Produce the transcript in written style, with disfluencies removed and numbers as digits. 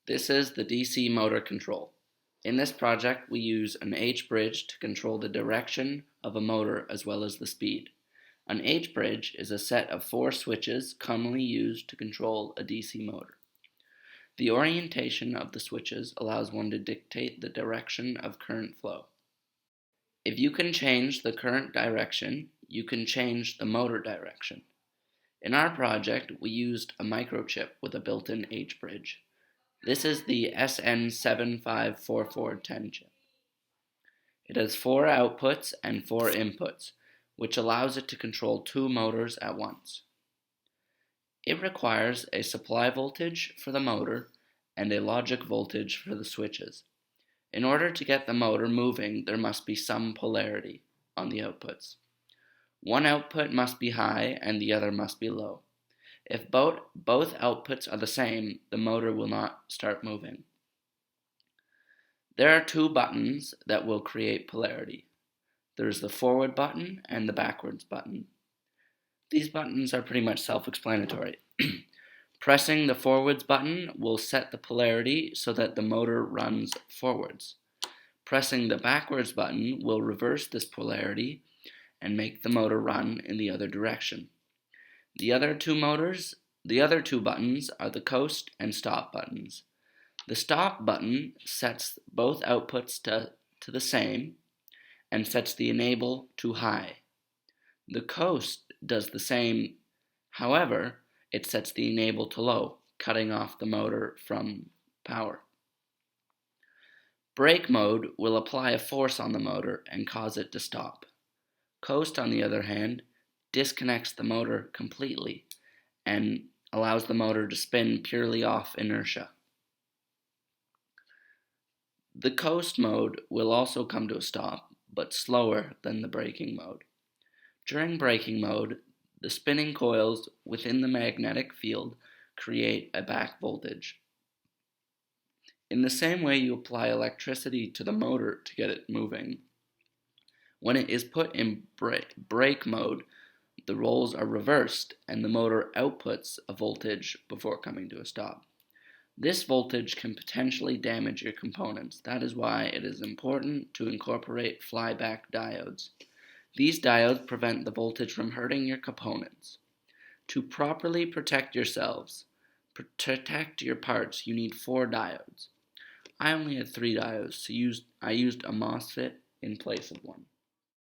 This is the DC motor control. In this project, we use an H-bridge to control the direction of a motor as well as the speed. An H-bridge is a set of 4 switches commonly used to control a DC motor. The orientation of the switches allows one to dictate the direction of current flow. If you can change the current direction, you can change the motor direction. In our project, we used a microchip with a built-in H-bridge. This is the SN754410 chip. It has 4 outputs and 4 inputs, which allows it to control 2 motors at once. It requires a supply voltage for the motor and a logic voltage for the switches. In order to get the motor moving, there must be some polarity on the outputs. One output must be high and the other must be low. If both outputs are the same, the motor will not start moving. There are 2 buttons that will create polarity. There is the forward button and the backwards button. These buttons are pretty much self-explanatory. Pressing the forwards button will set the polarity so that the motor runs forwards. Pressing the backwards button will reverse this polarity and make the motor run in the other direction. The other two buttons are the coast and stop buttons. The stop button sets both outputs to the same and sets the enable to high. The coast does the same, however, it sets the enable to low, cutting off the motor from power. Brake mode will apply a force on the motor and cause it to stop. Coast, on the other hand, disconnects the motor completely and allows the motor to spin purely off inertia. The coast mode will also come to a stop, but slower than the braking mode. During braking mode, the spinning coils within the magnetic field create a back voltage. In the same way you apply electricity to the motor to get it moving, when it is put in brake mode, the roles are reversed and the motor outputs a voltage before coming to a stop. This voltage can potentially damage your components. That is why it is important to incorporate flyback diodes. These diodes prevent the voltage from hurting your components. To properly protect yourselves, protect your parts, you need 4 diodes. I only had 3 diodes, so I used a MOSFET in place of one.